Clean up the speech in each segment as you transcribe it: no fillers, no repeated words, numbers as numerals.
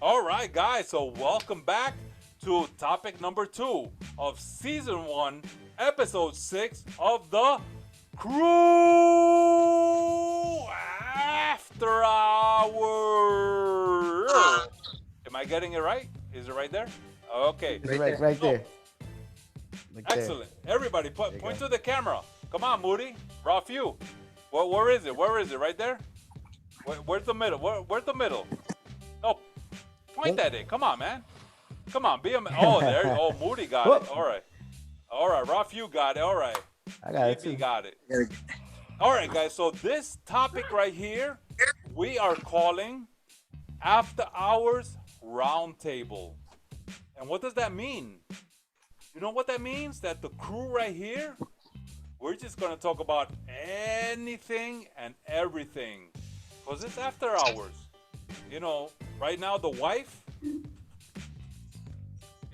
All right, guys, so welcome back to topic number 2 of season 1, episode 6 of the CREW After Hours. Am I getting it right? Is it right there? Okay. It's right So, there. Like excellent. Everybody, point go. to the camera. Come on, Moody. RaFEW. Where is it? Where is it? Right there? Where's the middle? Where's the middle? No, point at it. Come on, man. Come on, be a man. Oh, there. Oh, Moody got it. All right. All right, RaFEW got it. All right. I got it BB too. got it. All right, guys. So this topic right here, we are calling After Hours Roundtable. And what does that mean? You know what that means? That the crew right here, we're just going to talk about anything and everything. Because it's after hours. You know, right now the wife, you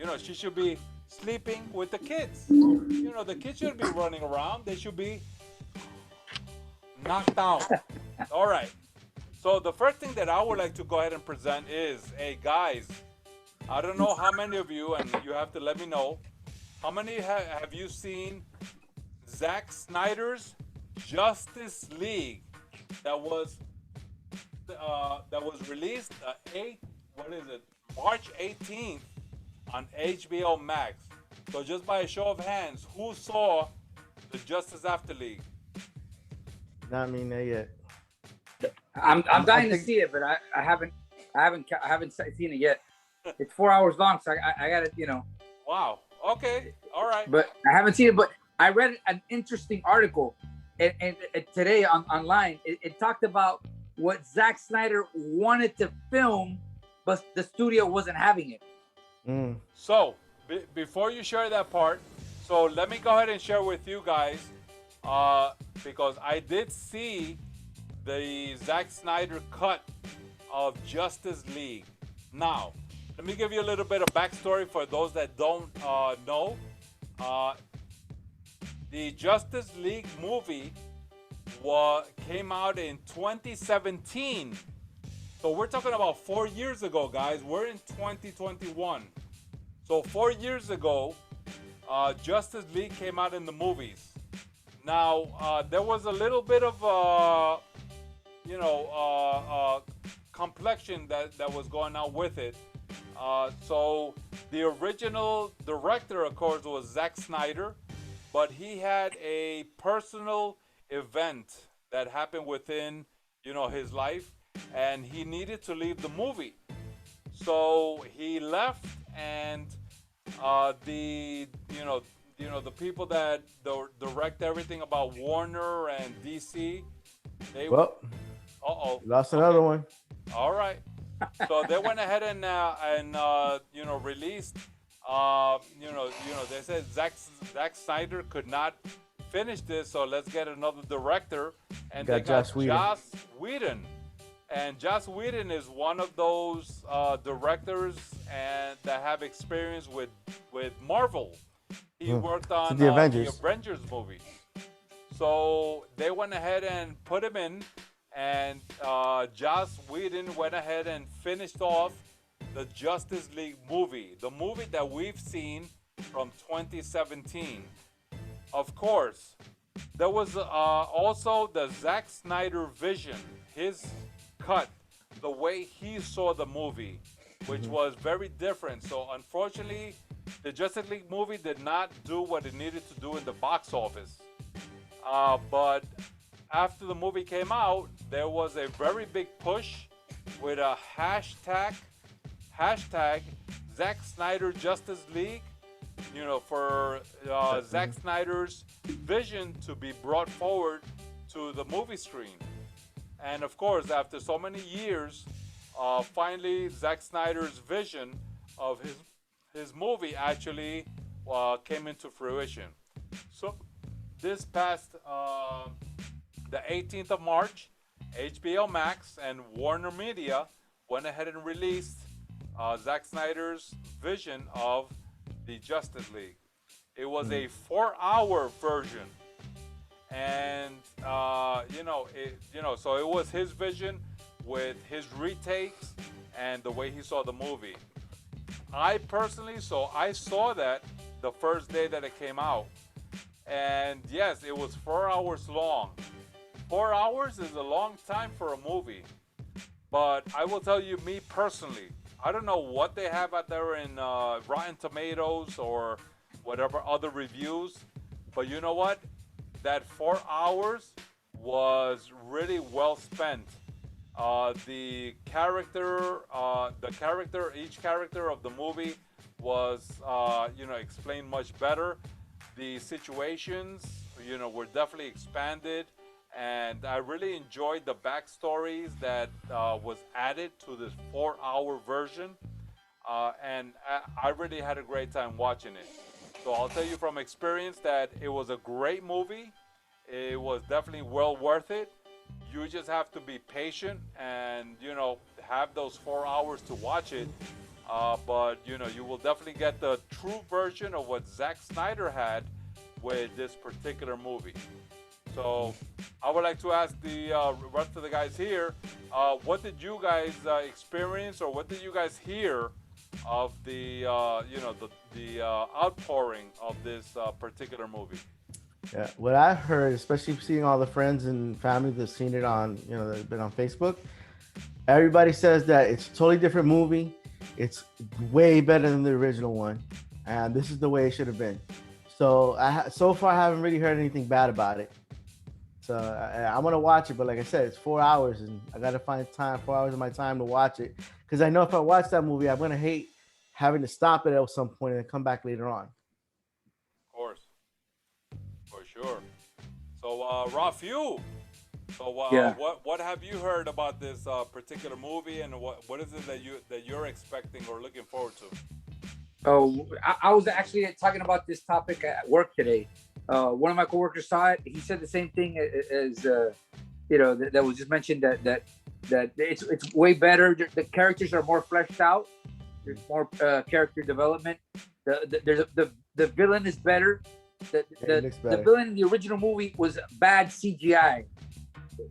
know, she should be sleeping with the kids. You know, the kids should be running around. They should be knocked out. All right. So the first thing that I would like to go ahead and present is, hey guys, I don't know how many of you, and you have to let me know, how many have you seen Zack Snyder's Justice League that was released March 18th on HBO Max. So just by a show of hands, who saw the Justice After League? Not me, not yet. I'm dying to see it, but I haven't seen it yet. It's 4 hours long, so I got to, Wow. Okay. All right. But I haven't seen it. But I read an interesting article, and today online. It talked about what Zack Snyder wanted to film, but the studio wasn't having it. So before you share that part, so let me go ahead and share with you guys, because I did see the Zack Snyder cut of Justice League. Now, let me give you a little bit of backstory for those that don't know. The Justice League movie came out in 2017. So we're talking about 4 years ago, guys. We're in 2021. So 4 years ago, Justice League came out in the movies. Now, there was a little bit of, complexion that was going on with it. So the original director, of course, was Zack Snyder, but he had a personal event that happened within, his life, and he needed to leave the movie. So he left, and the people that direct everything about Warner and DC, they lost another one. All right. So they went ahead and released. They said Zack Snyder could not finish this, so let's get another director. And they got Joss Whedon. And Joss Whedon is one of those directors that have experience with Marvel. He worked on the Avengers movie. So they went ahead and put him in. And Joss Whedon went ahead and finished off the Justice League movie, the movie that we've seen from 2017. Of course, there was also the Zack Snyder vision, his cut, the way he saw the movie, which was very different. So unfortunately, the Justice League movie did not do what it needed to do in the box office. But after the movie came out, there was a very big push with a hashtag Zack Snyder Justice League, for Zack Snyder's vision to be brought forward to the movie screen. And of course, after so many years, finally Zack Snyder's vision of his movie actually came into fruition. So this past the 18th of March, HBO Max and Warner Media went ahead and released Zack Snyder's vision of the Justice League. It was a 4-hour version, and so it was his vision with his retakes and the way he saw the movie. I personally, so I saw that the first day that it came out. And yes, it was 4 hours long. 4 hours is a long time for a movie. But I will tell you, me personally, I don't know what they have out there in Rotten Tomatoes or whatever other reviews. But you know what? That 4 hours was really well spent. Each character of the movie was, explained much better. The situations, were definitely expanded, and I really enjoyed the backstories that was added to this 4-hour version, and I really had a great time watching it. So I'll tell you from experience that it was a great movie. It was definitely well worth it. You just have to be patient and, have those 4 hours to watch it. But, you will definitely get the true version of what Zack Snyder had with this particular movie. So I would like to ask the rest of the guys here, what did you guys experience, or what did you guys hear of the, the outpouring of this particular movie? Yeah, what I heard, especially seeing all the friends and family that's seen it on, that's been on Facebook, everybody says that it's a totally different movie. It's way better than the original one, and this is the way it should have been. So so far I haven't really heard anything bad about it. So I'm gonna watch it, but like I said, it's 4 hours, and I gotta find 4 hours of my time to watch it, because I know if I watch that movie, I'm gonna hate having to stop it at some point and then come back later on. Of course, for sure. So RaFEW, so Yeah. what have you heard about this particular movie, and what is it that you're expecting or looking forward to? Oh, I was actually talking about this topic at work today. One of my coworkers saw it. He said the same thing as that was just mentioned, that it's way better. The characters are more fleshed out. There's more character development. The villain is better. The villain in the original movie was bad CGI.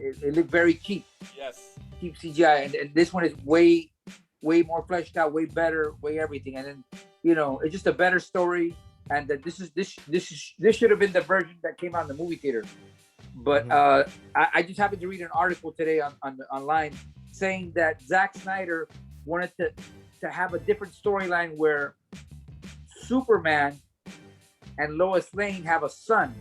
It looked very cheap. Yes. Cheap CGI, and this one is way more fleshed out, way better, way everything. And then it's just a better story. And that this should have been the version that came out in the movie theater. But I just happened to read an article today online saying that Zack Snyder wanted to have a different storyline where Superman and Lois Lane have a son,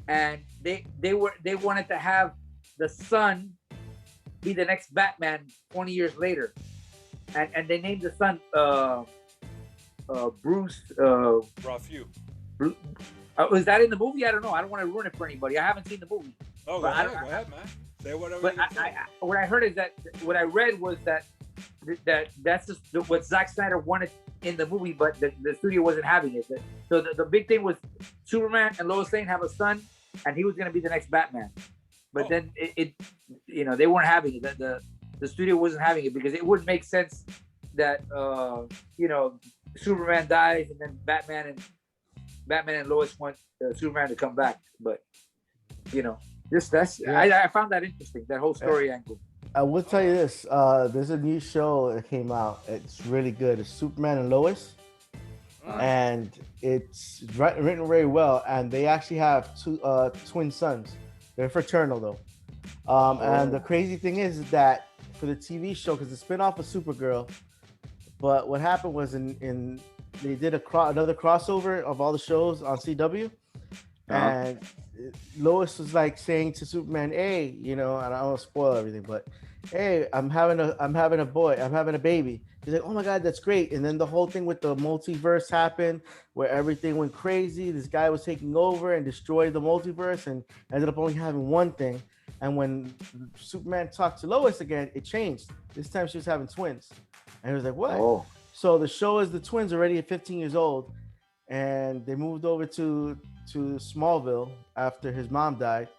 and they wanted to have the son be the next Batman 20 years later, and they named the son Bruce. RaFEW. Was that in the movie? I don't know. I don't want to ruin it for anybody. I haven't seen the movie. Oh, go ahead, man. Say whatever. But what I heard is that what I read was that's just what Zack Snyder wanted in the movie, but the studio wasn't having it. So the big thing was Superman and Lois Lane have a son, and he was going to be the next Batman. But then they weren't having it. The studio wasn't having it because it wouldn't make sense that Superman dies and then Batman and Lois want Superman to come back. But I found that interesting, that whole story angle. I will tell you this: there's a new show that came out. It's really good. It's Superman and Lois, and it's written very well. And they actually have two twin sons. They're fraternal though. And the crazy thing is that for the TV show, because it's a spinoff of Supergirl, but what happened was they did another crossover of all the shows on CW, and Lois was like saying to Superman, "Hey, and I don't want to spoil everything, but hey, I'm having a baby." He's like, "Oh my God, that's great!" And then the whole thing with the multiverse happened, where everything went crazy. This guy was taking over and destroyed the multiverse, and ended up only having one thing. And when Superman talked to Lois again, it changed. This time she was having twins, and he was like, "What?" Oh. So the show is the twins already at 15 years old, and they moved over to Smallville after his mom died,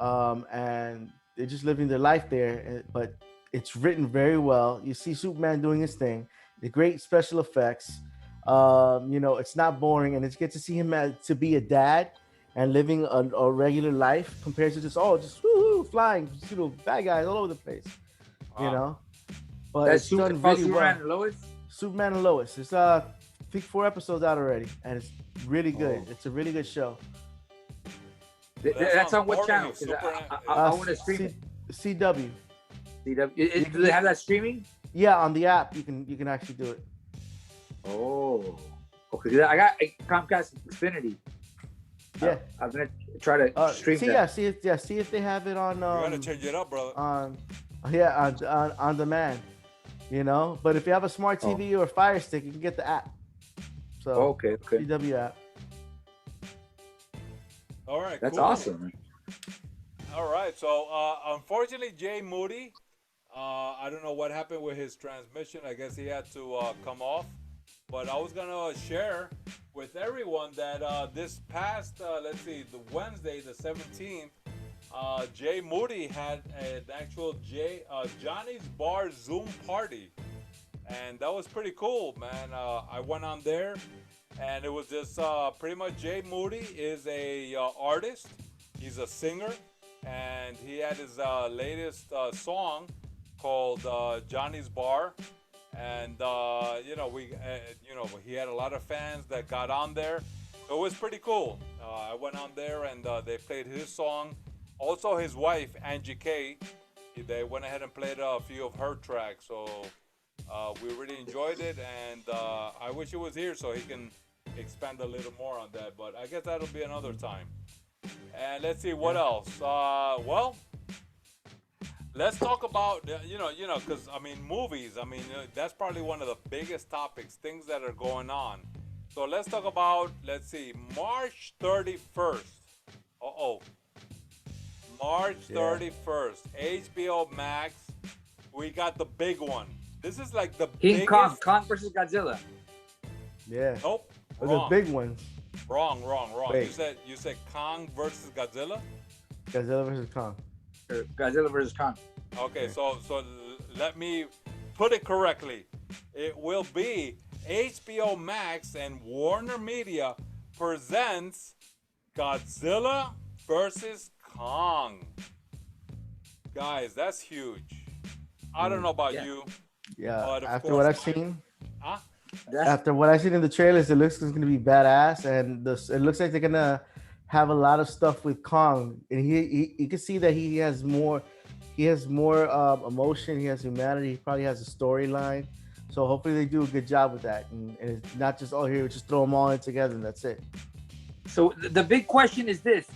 and they're just living their life there. But it's written very well. You see Superman doing his thing, the great special effects. It's not boring, and it's good to see him to be a dad and living a regular life compared to just flying, bad guys all over the place. but That's it's done called really Superman well. and Lois. Superman and Lois. It's I think 4 episodes out already, and it's really good. Oh. It's a really good show. That's on what channel? I want to stream it. CW. CW. Do they have that streaming? Yeah, on the app you can actually do it. Oh, okay. I got Comcast Xfinity. Yeah, I'm gonna try to stream that. See if they have it on. You gotta change it up, brother. On demand. You know, but if you have a smart TV or a Fire Stick, you can get the app. So okay. CW app. All right, that's cool. awesome. All right, so unfortunately, JMoody, I don't know what happened with his transmission. I guess he had to come off. But I was gonna share with everyone that this past, let's see, the Wednesday, the 17th, JMoody had an actual Johnny's Bar Zoom party, and that was pretty cool, man. I went on there, and it was just pretty much JMoody is a artist. He's a singer, and he had his latest song called Johnny's Bar. And he had a lot of fans that got on there. It was pretty cool. I went on there and they played his song. Also, his wife Angie K. They went ahead and played a few of her tracks. So we really enjoyed it, and I wish he was here so he can expand a little more on that. But I guess that'll be another time. And let's see what else. Well. Let's talk about, because, movies, that's probably one of the biggest topics, things that are going on. So let's talk about, March 31st. March 31st, HBO Max, we got the big one. This is like the King biggest... Kong versus Godzilla. Yeah. Nope, wrong. The big ones. Wrong. Wait. You said Kong versus Godzilla? Godzilla versus Kong. Godzilla versus Kong. Okay, so let me put it correctly. It will be HBO Max and Warner Media presents Godzilla versus Kong. Guys, that's huge. I don't know about you. Yeah. After what I've seen. Huh? After what I've seen in the trailers, it looks like it's gonna be badass, and it looks like they're gonna have a lot of stuff with Kong, and you can see that he has more emotion, he has humanity, he probably has a storyline. So hopefully they do a good job with that, and it's not just here we just throw them all in together and that's it. So the big question is this: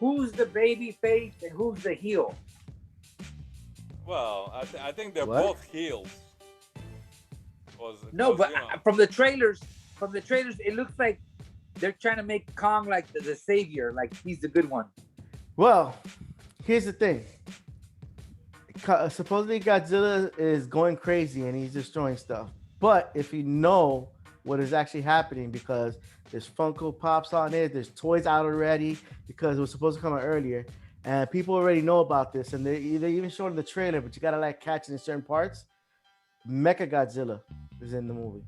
who's the baby face and who's the heel? Well, I think they're both heels. From the trailers, it looks like they're trying to make Kong like the savior, like he's the good one. Well, here's the thing. Supposedly Godzilla is going crazy and he's destroying stuff. But if you know what is actually happening, because there's Funko Pops on it, there's toys out already, because it was supposed to come out earlier, and people already know about this, and they even showed in the trailer, but you gotta catch it in certain parts. Mecha Godzilla is in the movie,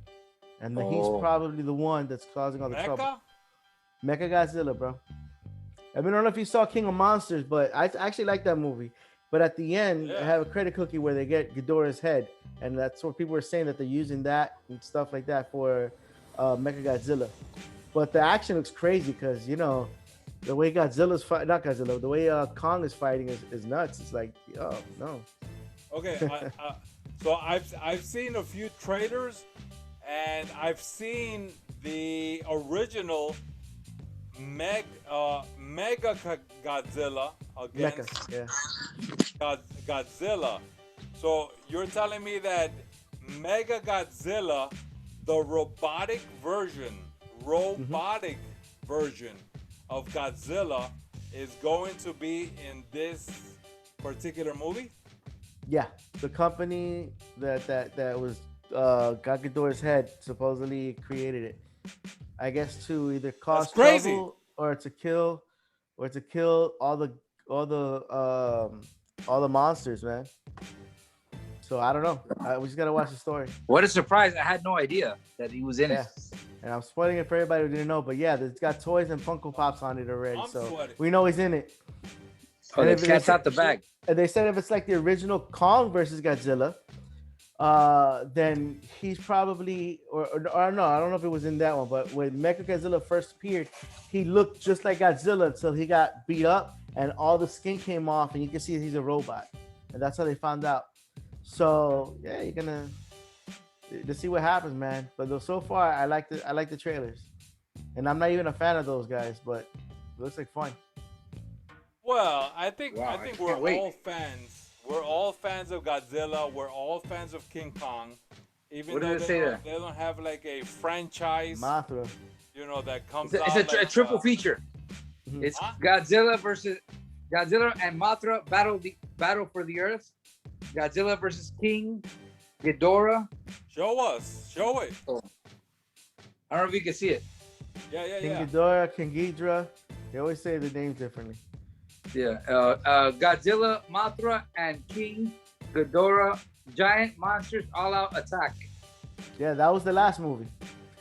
and he's probably the one that's causing all the trouble. Mecha Godzilla, bro. I don't know if you saw King of Monsters, but I actually like that movie. But at the end, I have a credit cookie where they get Ghidorah's head, and that's what people were saying, that they're using that and stuff like that for Mecha Godzilla. But the action looks crazy because the way the way Kong is fighting is nuts. It's like, oh no. Okay, so I've seen a few trailers, and I've seen the original Mega Godzilla against Godzilla. So you're telling me that Mega Godzilla, the robotic version of Godzilla, is going to be in this particular movie? Yeah, the company that was got Ghidorah's head supposedly created it. I guess to either cause trouble or to kill all the monsters, man. So I don't know. We just gotta watch the story. What a surprise! I had no idea that he was in it. And I'm spoiling it for everybody who didn't know. But yeah, it's got toys and Funko Pops on it already, we know he's in it. Oh, the cat's out the bag. And they said if it's like the original Kong versus Godzilla, then he's probably or no, I don't know if it was in that one, but when Mechagodzilla first appeared, he looked just like Godzilla until he got beat up and all the skin came off, and you can see he's a robot, and that's how they found out. So yeah, you're gonna to see what happens, man. But so far, I like the trailers, and I'm not even a fan of those guys, but it looks like fun. Well, I Wow, think I we're can't wait. all fans. We're all fans of Godzilla. We're all fans of King Kong, even What though does it say there? they don't have like a franchise, Mothra. that comes It's out. a like, triple feature. Mhm. It's Huh? Godzilla and Mothra battle for the Earth. Godzilla versus King Ghidorah. Show us, show it. I don't know if you can see it. Yeah. King Ghidorah, King Ghidra. They always say the names differently. Yeah. Godzilla, Mothra, and King Ghidorah. Giant monsters all out attack. Yeah, that was the last movie.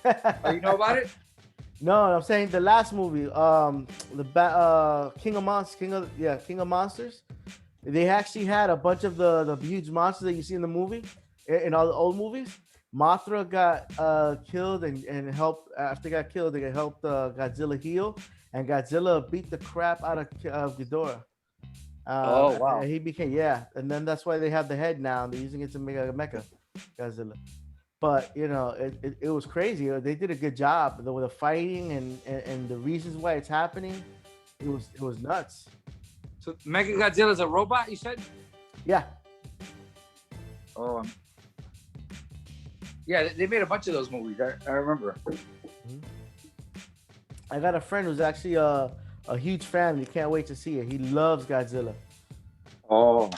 Oh, you know about it? No, I'm saying the last movie, King of Monsters, King of Monsters. They actually had a bunch of the huge monsters that you see in the movie, in all the old movies. Mothra got killed and helped after they got killed. They helped Godzilla heal, and Godzilla beat the crap out of Ghidorah. Oh, wow. And he became and then that's why they have the head now. They're using it to make a mecha Godzilla. But it was crazy. They did a good job with the fighting and the reasons why it's happening. It was nuts. So Mechagodzilla is a robot, you said? Yeah. Oh. Yeah, they made a bunch of those movies. I remember. I got a friend who's actually a huge fan. He can't wait to see it. He loves Godzilla. Oh.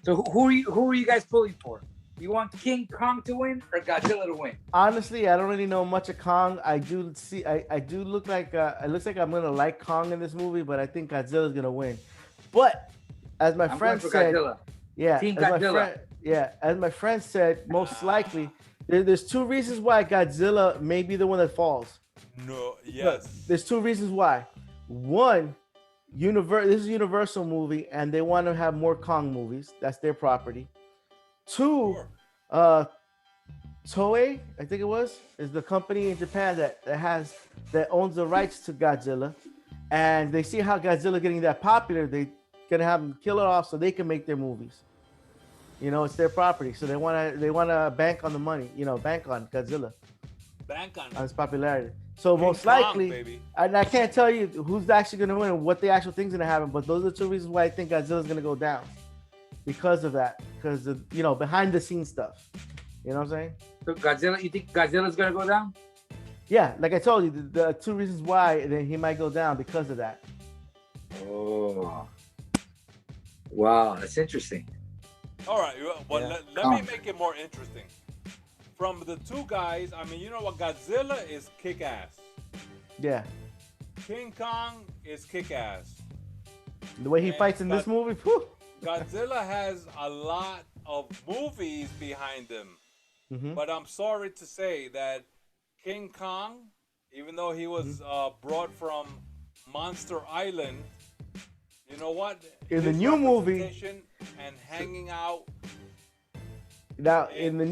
So who are you guys pulling for? You want King Kong to win or Godzilla to win? Honestly, I don't really know much of Kong. I do look like it looks like I'm gonna like Kong in this movie, but I think Godzilla's gonna win. But as my I'm friend going for said, Godzilla. Team Godzilla. as my friend said, most likely there's two reasons why Godzilla may be the one that falls. No, yes. There's two reasons why. One, this is a Universal movie, and they want to have more Kong movies. That's their property. Two, Sure. Toei, I think it is the company in Japan that owns the rights to Godzilla, and they see how Godzilla getting that popular, they gonna have them kill it off so they can make their movies. It's their property, so they wanna bank on the money. Bank on Godzilla, Bank on on it. its popularity. So King most Kong, likely, baby. and I can't tell you who's actually gonna win and what the actual thing's gonna happen, but those are two reasons why I think Godzilla's gonna go down. Because of that, because of behind the scenes stuff. You know what I'm saying? So Godzilla, you think Godzilla's gonna go down? Yeah, like I told you, the two reasons why then he might go down because of that. Oh. Wow, that's interesting. All right. Well, Yeah. let me make it more interesting. From the two guys, I mean, you know what? Godzilla is kick-ass. Yeah, King Kong is kick-ass. the way he And fights in this movie, whew. Godzilla has a lot of movies behind him. Mhm. But I'm sorry to say that King Kong, even though he was brought from Monster Island, you know what? In the His new movie- representation and hanging out. Now in the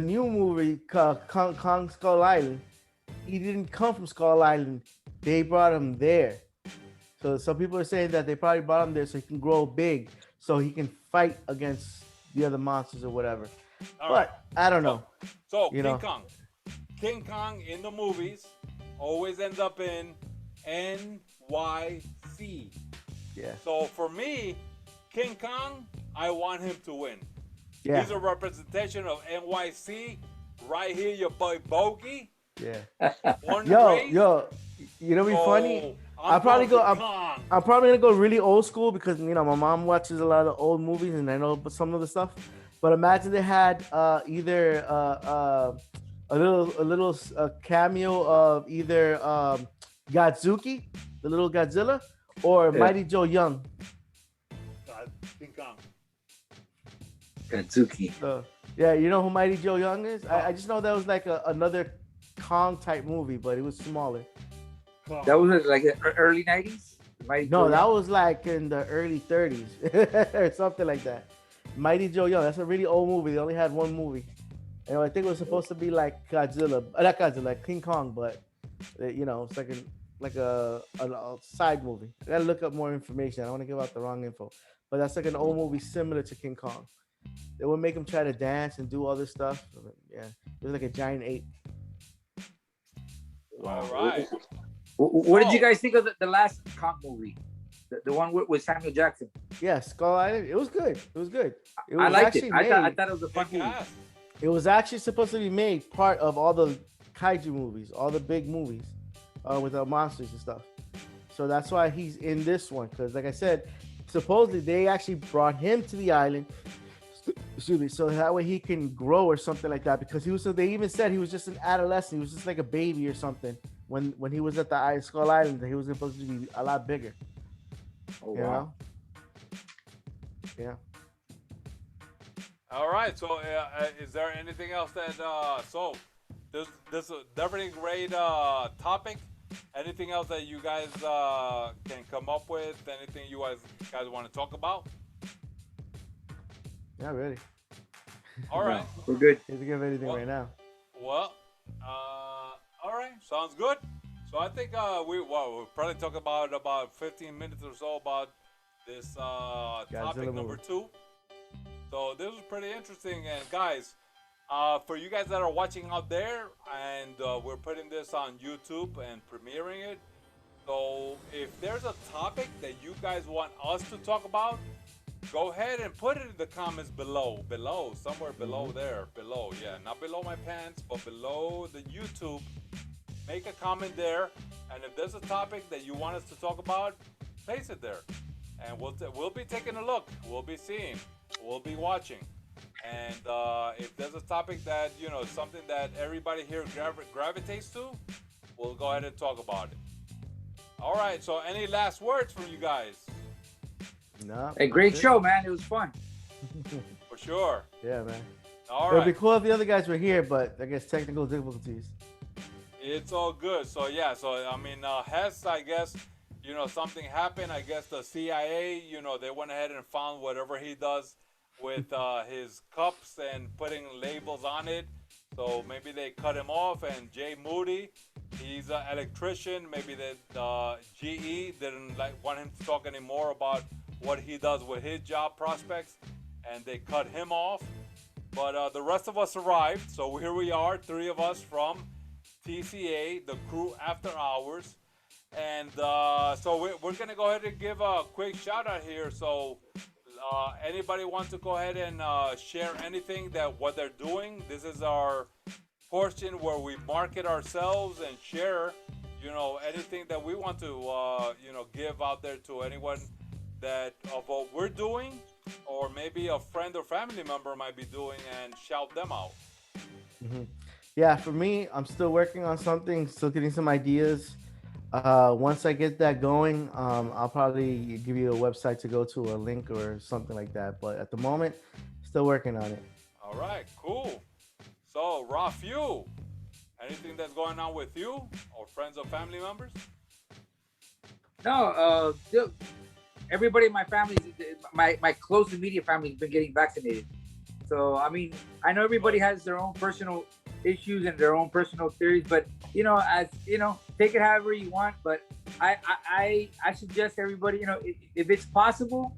new movie, Kong Skull Island, he didn't come from Skull Island. They brought him there. So some people are saying that they probably brought him there so he can grow big, so he can fight against the other monsters or whatever. All But I don't know. So You King know. Kong. King Kong in the movies always ends up in NYC. Yeah, So for me, King Kong, I want him to win. yeah, He's a representation of NYC. Right here, your boy Bogy. yeah. Born and Yo, raised. you know, be So, funny. I'm I'll probably going go- for Kong. I'm probably gonna go really old school because my mom watches a lot of the old movies and I know some of the stuff. But imagine they had either a little cameo of either Godzuki, the little Godzilla, or Yeah. Mighty Joe Young. King Kong. Godzuki. Yeah, you know who Mighty Joe Young is? I just know that was like another Kong type movie, but it was smaller. Kong. That was like the early 90s? No, that was like in the early 30s or something like that. Mighty Joe Young. That's a really old movie. They only had one movie. And I think it was supposed to be like Godzilla, not Godzilla, like King Kong, but it's like a side movie. I gotta look up more information. I don't want to give out the wrong info, but that's like an old movie similar to King Kong. They would make him try to dance and do all this stuff. Yeah, it was like a giant ape. All right. What did you guys think of the last Kong movie? The one with Samuel Jackson? Yeah, Skull Island. It was good. It was good. It was I liked it. I thought it was a fun movie. It was actually supposed to be made part of all the kaiju movies, all the big movies with the monsters and stuff. So that's why he's in this one. Because like I said, supposedly they actually brought him to the island. Excuse me. So that way he can grow or something like that. Because they even said he was just an adolescent. He was just like a baby or something when he was at the Skull Island. He was supposed to be a lot bigger. Oh, wow. Yeah. All right. So, is there anything else that? So, this is definitely great topic. Anything else that you guys can come up with? Anything you guys want to talk about? Not really. All right. We're good. Can't think of anything right now. Well, all right. Sounds good. So I think we'll probably talk about 15 minutes or so about this topic number 2. So this was pretty interesting. And guys, for you guys that are watching out there, and we're putting this on YouTube and premiering it. So if there's a topic that you guys want us to talk about, go ahead and put it in the comments below, somewhere below there, yeah, not below my pants, but below the YouTube. Make a comment there, and if there's a topic that you want us to talk about, place it there, and we'll be taking a look, we'll be seeing, we'll be watching, and if there's a topic that something that everybody here gravitates to, we'll go ahead and talk about it. All right. So, any last words from you guys? No. A great show, man. It was fun. For sure. Yeah, man. All It would right. be cool if the other guys were here, but I guess technical difficulties. It's all good. So yeah, I mean, Hess, I guess, something happened. I guess the CIA, they went ahead and found whatever he does with his cups and putting labels on it. So maybe they cut him off. And JMoody, he's an electrician. Maybe the GE didn't want him to talk anymore about what he does with his job prospects, and they cut him off. But the rest of us arrived. So here we are, 3 of us from T.C.A, the CREW Afterhours, and so we're gonna go ahead and give a quick shout out here. So anybody wants to go ahead and share anything that what they're doing? This is our portion where we market ourselves and share, anything that we want to, give out there to anyone that of what we're doing, or maybe a friend or family member might be doing, and shout them out. Mm-hmm. Yeah, for me, I'm still working on something, still getting some ideas. Once I get that going, I'll probably give you a website to go to, a link or something like that. But at the moment, still working on it. All right, cool. So, RaFEW, anything that's going on with you or friends or family members? No, everybody in my family, my close immediate family has been getting vaccinated. So, I mean, I know everybody has their own personal issues and their own personal theories, but take it however you want. But I suggest everybody, if it's possible,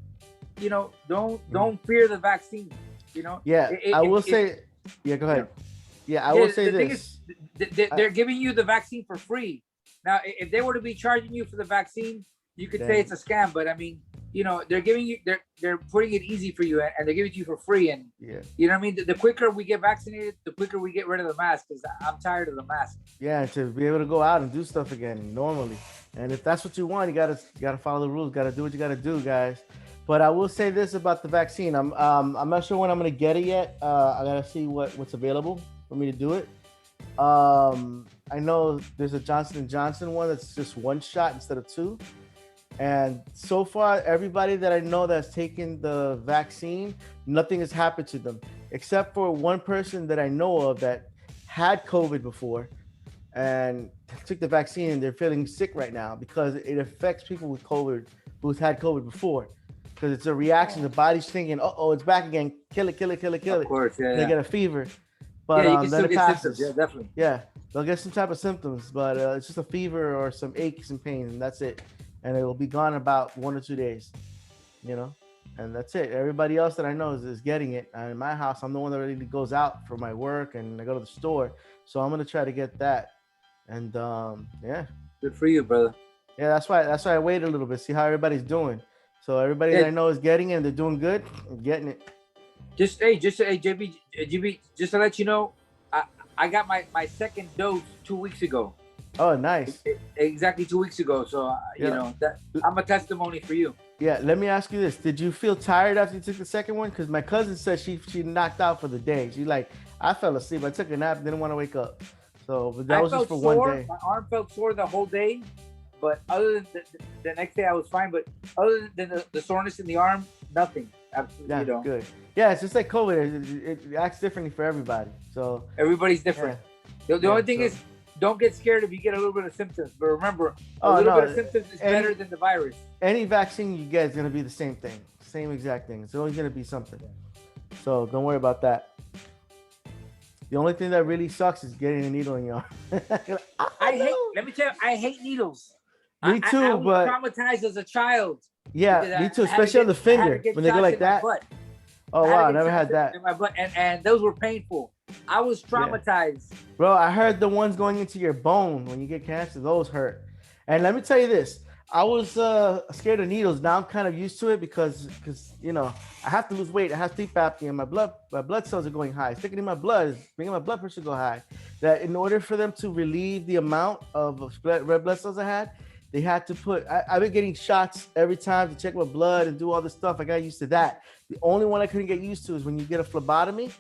don't fear the vaccine. Yeah, I will say. Yeah, go ahead. Yeah, I will say this. Thing is, they're giving you the vaccine for free. Now, if they were to be charging you for the vaccine, you could say it's a scam. But I mean, they're giving you, they're putting it easy for you, and they're giving it to you for free. And you know what I mean? The quicker we get vaccinated, the quicker we get rid of the mask, because I'm tired of the mask. Yeah, to be able to go out and do stuff again normally. And if that's what you want, you gotta follow the rules. Gotta do what you gotta do, guys. But I will say this about the vaccine. I'm not sure when I'm gonna get it yet. I gotta see what's available for me to do it. I know there's a Johnson & Johnson one that's just 1 shot instead of 2. And so far, everybody that I know that's taken the vaccine, nothing has happened to them, except for one person that I know of that had COVID before and took the vaccine, and they're feeling sick right now because it affects people with COVID who's had COVID before. because it's a reaction. The body's thinking, oh, it's back again. Kill it. Of course, yeah. They get a fever. But yeah, you can then still it get passes. symptoms. Yeah, definitely. Yeah, they'll get some type of symptoms, but it's just a fever or some aches and pains, and that's it. And it will be gone about 1 or 2 days, you know, and that's it. Everybody else that I know is getting it. And in my house, I'm the one that really goes out for my work and I go to the store. So I'm going to try to get that. And yeah. Good for you, brother. Yeah, that's why I wait a little bit, see how everybody's doing. So everybody that I know is getting it and they're doing good, getting it. Just JB, just to let you know, I got my second dose 2 weeks ago. Oh, nice. Exactly 2 weeks ago. So you know that I'm a testimony for you. Yeah, let me ask you this: did you feel tired after you took the second one? Because my cousin said she knocked out for the day. She's like, I fell asleep. I took a nap, didn't want to wake up. So but that was just for sore. 1 day. My arm felt sore the whole day, but other than the next day I was fine. But other than the soreness in the arm, nothing. Absolutely, Yeah, you know. good. Yeah, it's just like COVID. It acts differently for everybody. So everybody's different. Yeah. The only thing is, don't get scared if you get a little bit of symptoms. But remember, a little bit of symptoms is better than the virus. Any vaccine you get is going to be the same thing. Same exact thing. It's always going to be something. So don't worry about that. The only thing that really sucks is getting a needle in your arm. Let me tell you, I hate needles. Me too, I was but traumatized as a child. Yeah, me too, especially on the finger when they go like that. Oh wow, I never had that. In my butt, and those were painful. I was traumatized. Yeah. Bro, I heard the ones going into your bone when you get cancer, those hurt. And let me tell you this, I was scared of needles. Now I'm kind of used to it because you know, I have to lose weight. I have sleep apnea, and my blood cells are going high. Sticking in my blood is making my blood pressure go high. That in order for them to relieve the amount of red blood cells I had, they had to put, I've been getting shots every time to check my blood and do all this stuff. I got used to that. The only one I couldn't get used to is when you get a phlebotomy,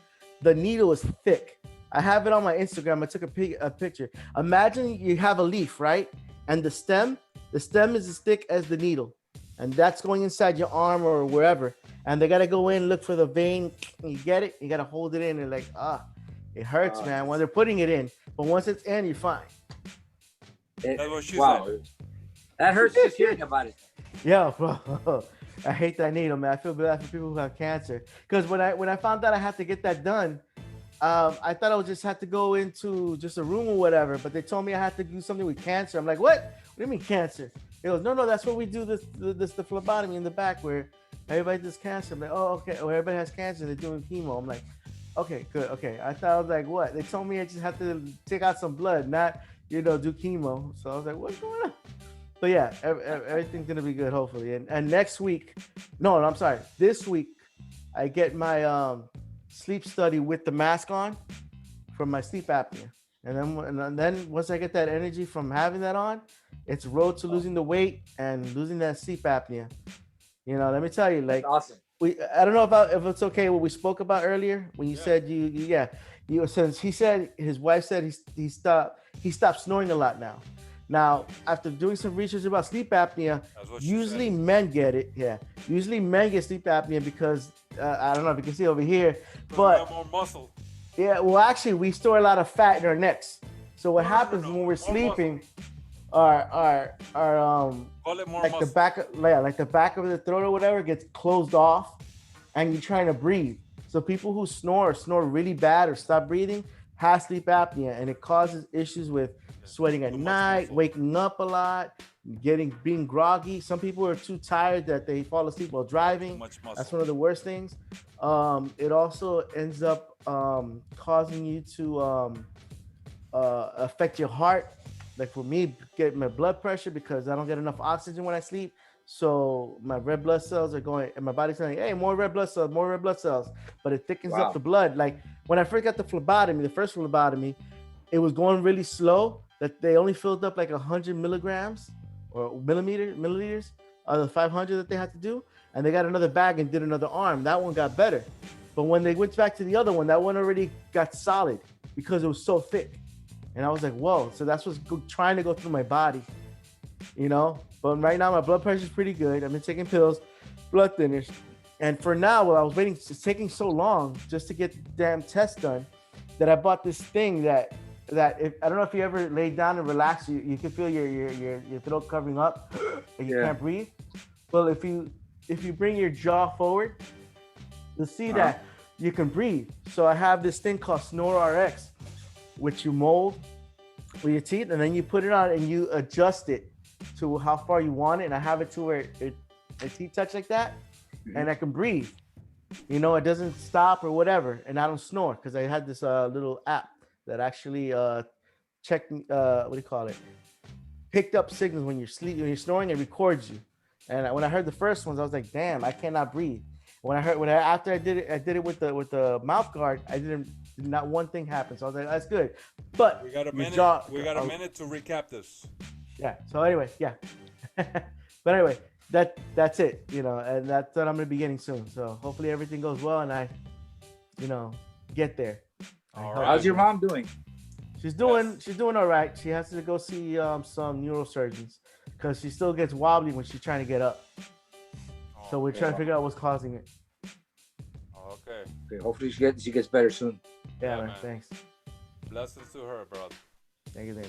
the needle is thick. I have it on my Instagram. I took a picture. Imagine you have a leaf, right? And the stem is as thick as the needle. And that's going inside your arm or wherever. And they got to go in, look for the vein. You get it? You got to hold it in. And like, it hurts, man, when they're putting it in. But once it's in, you're fine. That's what she said. That hurts just hearing about it. Yeah, bro. I hate that needle, man. I feel bad for people who have cancer. Because when I found out I had to get that done, I thought I would just have to go into just a room or whatever. But they told me I had to do something with cancer. I'm like, what? What do you mean cancer? He goes, no, that's what we do the phlebotomy in the back where everybody does cancer. I'm like, oh, okay. Oh, everybody has cancer. They're doing chemo. I'm like, okay, good. Okay. I thought I was like, what? They told me I just have to take out some blood, not, do chemo. So I was like, what's going on? But yeah, everything's gonna be good, hopefully. And next week, I'm sorry, this week, I get my sleep study with the mask on from my sleep apnea. And then once I get that energy from having that on, it's road to losing the weight and losing that sleep apnea. Let me tell you, like, that's awesome. I don't know if it's okay what we spoke about earlier when you said since he said his wife said he stopped snoring a lot now. Now, after doing some research about sleep apnea, usually men get it. Yeah, usually men get sleep apnea because I don't know if you can see over here, but more muscle. Yeah, well, actually, we store a lot of fat in our necks. So what happens when we're sleeping, our like the back of the throat or whatever gets closed off, and you're trying to breathe. So people who snore really bad or stop breathing have sleep apnea, and it causes issues with sweating at night, waking up a lot, being groggy. Some people are too tired that they fall asleep while driving. That's one of the worst things. It also ends up causing you to affect your heart. Like for me, get my blood pressure because I don't get enough oxygen when I sleep. So my red blood cells are going, and my body's saying, hey, more red blood cells. But it thickens up the blood. Like when I first got the first phlebotomy, it was going really slow. That they only filled up like 100 milligrams or milliliters of the 500 that they had to do. And they got another bag and did another arm. That one got better. But when they went back to the other one, that one already got solid because it was so thick. And I was like, whoa. So that's what's trying to go through my body, But right now, my blood pressure is pretty good. I've been taking pills, blood thinners. And for now, while I was waiting, it's taking so long just to get the damn test done that I bought this thing that if I don't know if you ever lay down and relax, you can feel your throat covering up and you can't breathe. Well, if you if you bring your jaw forward, you'll see that you can breathe. So I have this thing called Snore RX, which you mold with your teeth, and then you put it on and you adjust it to how far you want it. And I have it to where it teeth touch like that, and I can breathe. You know, it doesn't stop or whatever, and I don't snore because I had this little app that actually checked what do you call it? Picked up signals when you're snoring, it records you. And when I heard the first ones, I was like, damn, I cannot breathe. After I did it with the mouth guard, not one thing happened. So I was like, that's good. But we got a minute. We got a minute to recap this. Yeah. So anyway, yeah. But anyway, that's it, you know, and that's what I'm gonna be getting soon. So hopefully everything goes well and I, you know, get there. All right. How's your mom doing? She's doing all right. She has to go see some neurosurgeons because she still gets wobbly when she's trying to get up. So we're trying to figure out what's causing it. Okay. Hopefully she gets better soon. Yeah, man. Thanks. Blessings to her, brother. Thank you.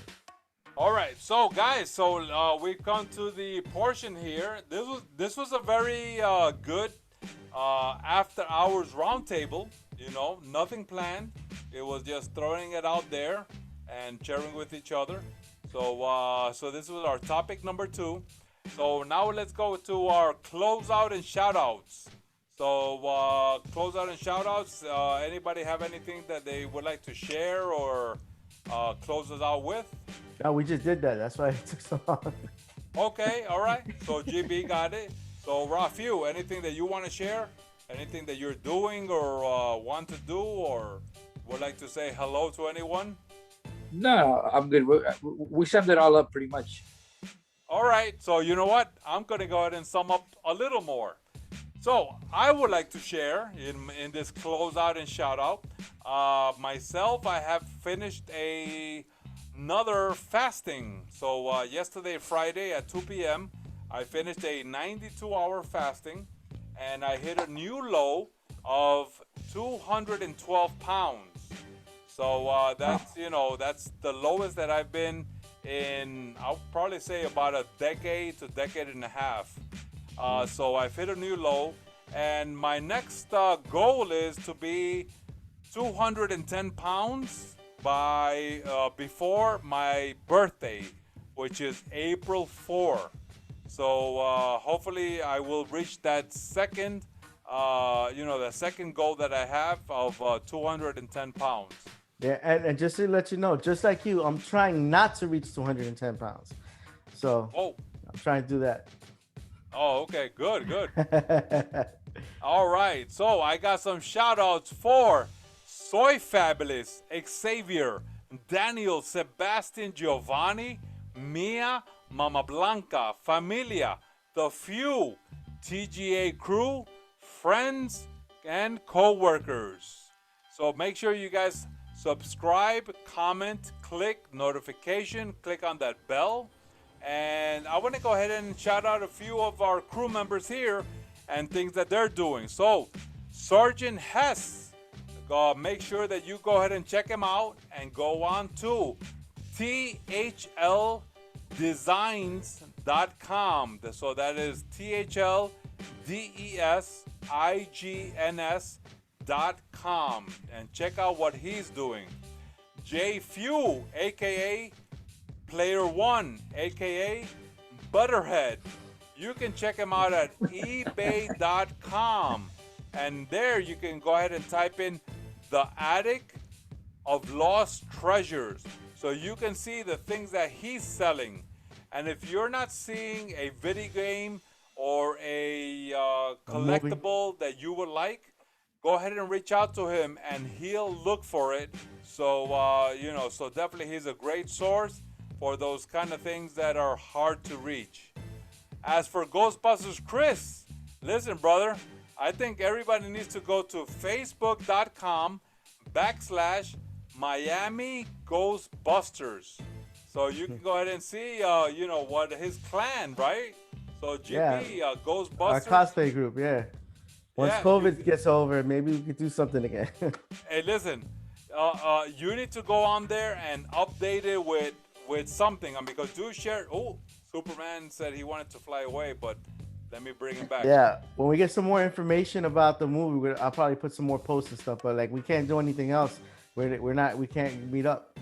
All right, so guys, we've come to the portion here. This was a very good after hours roundtable. You know, nothing planned. It was just throwing it out there and sharing with each other. So this was our topic number 2. So now let's go to our closeout and shoutouts. So closeout and shoutouts. Anybody have anything that they would like to share or close us out with? No, we just did that. That's why it took so long. Okay, all right. So GB got it. So RaFEW, anything that you want to share? Anything that you're doing or want to do or would like to say hello to anyone? No, I'm good. We summed it all up pretty much. All right. So you know what? I'm going to go ahead and sum up a little more. So I would like to share in this closeout and shout out. Myself, I have finished another fasting. So yesterday, Friday at 2 p.m., I finished a 92-hour fasting, and I hit a new low of 212 pounds. So that's the lowest that I've been in, I'll probably say about a decade to decade and a half. So I've hit a new low, and my next goal is to be 210 pounds by before my birthday, which is April 4. So hopefully I will reach that second, the second goal that I have of 210 pounds. Yeah, and just to let you know, just like you, I'm trying not to reach 210 pounds. So I'm trying to do that. Oh, okay, good. All right, so I got some shout outs for Soy Fabulous, Xavier, Daniel, Sebastian, Giovanni, Mia, Mama Blanca, Familia, The Few, TGA crew, friends, and co-workers. So make sure you guys subscribe, comment, click notification, click on that bell. And I want to go ahead and shout out a few of our crew members here and things that they're doing. So, Sgt Hess, make sure that you go ahead and check him out and go on to thldesigns.com. So that is thldesigns.com, and check out what he's doing. JFEW, aka Player One, aka Butterhead. You can check him out at ebay.com, and there you can go ahead and type in the Attic of Lost Treasures, so you can see the things that he's selling. And if you're not seeing a video game or a collectible that you would like, go ahead and reach out to him and he'll look for it. So so definitely he's a great source for those kind of things that are hard to reach. As for Ghostbusters Chris, listen, brother, I think everybody needs to go to facebook.com/Miami Ghostbusters. So you can go ahead and see, what his clan, right? So GP, Ghostbusters. Our cosplay group, yeah. Once COVID gets over, maybe we could do something again. Hey, listen, you need to go on there and update it with something. Because do share. Oh, Superman said he wanted to fly away, but Let me bring him back. Yeah, when we get some more information about the movie, I'll probably put some more posts and stuff. But like, we can't do anything else. We can't meet up.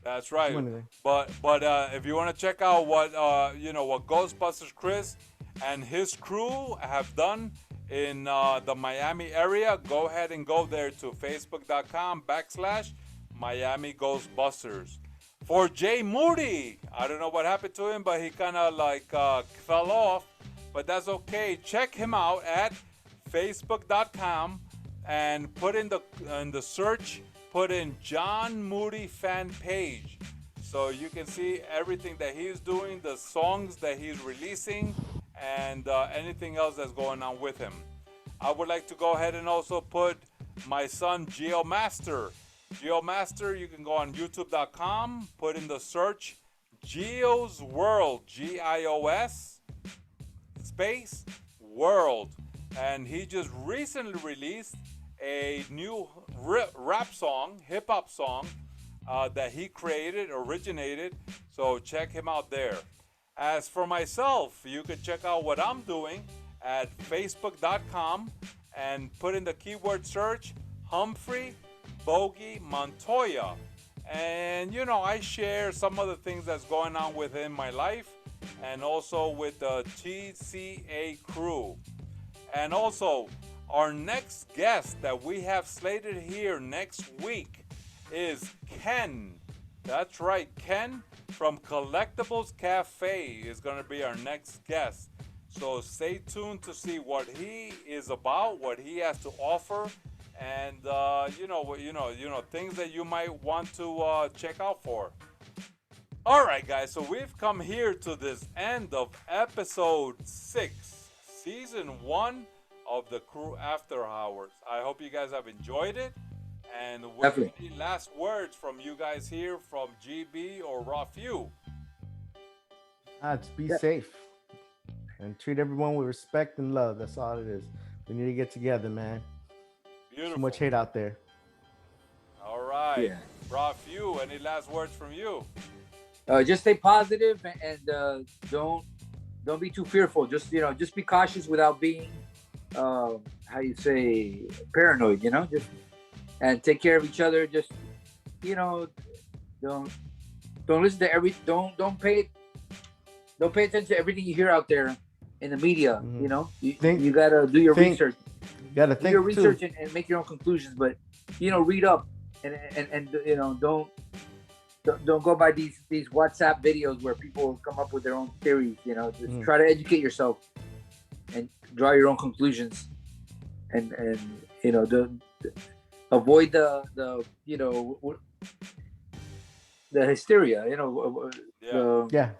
That's right. Anything. But if you want to check out what what Ghostbusters Chris and his crew have done in the Miami area, go ahead and go there to facebook.com/Miami Ghostbusters. For JMoody, I don't know what happened to him, but he kind of fell off. But that's okay. Check him out at facebook.com and put in the search, put in John Moody fan page, so you can see everything that he's doing, the songs that he's releasing, and anything else that's going on with him. I would like to go ahead and also put my son GeoMaster. GeoMaster, you can go on youtube.com, put in the search Geo's World, GIOS space World, and he just recently released a new rap song, hip hop song that he originated. So check him out there. As for myself, you can check out what I'm doing at facebook.com and put in the keyword search Humphrey Bogy Montoya. And I share some of the things that's going on within my life and also with the T.C.A. crew. And also, our next guest that we have slated here next week is Ken. That's right, Ken from Collectibles Cafe is going to be our next guest. So stay tuned to see what he is about, what he has to offer, and things that you might want to check out for. All right, guys. So we've come here to this end of episode 6, season 1 of the CREW Afterhours. I hope you guys have enjoyed it. And with any last words from you guys here from GB or RaFEW? Be safe and treat everyone with respect and love. That's all it is. We need to get together, man. Beautiful. So much hate out there. All right. Yeah. RaFEW, any last words from you? Just stay positive and don't be too fearful. Just be cautious without being paranoid. And take care of each other. Just don't listen to don't pay attention to everything you hear out there in the media. Mm-hmm. You gotta do your research. You gotta think do your research and make your own conclusions. But read up and don't go by these WhatsApp videos where people come up with their own theories. Just try to educate yourself and draw your own conclusions, and avoid the hysteria. Yeah.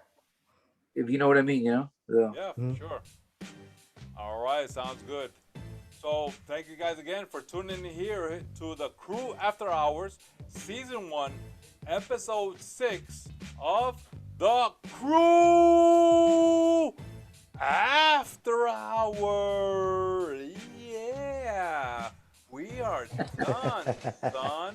If you know what I mean. Yeah, for sure. All right, sounds good. So thank you guys again for tuning in here to the CREW After Hours, Season 1, Episode 6 of the CREW After Hours. Yeah, we are done, son.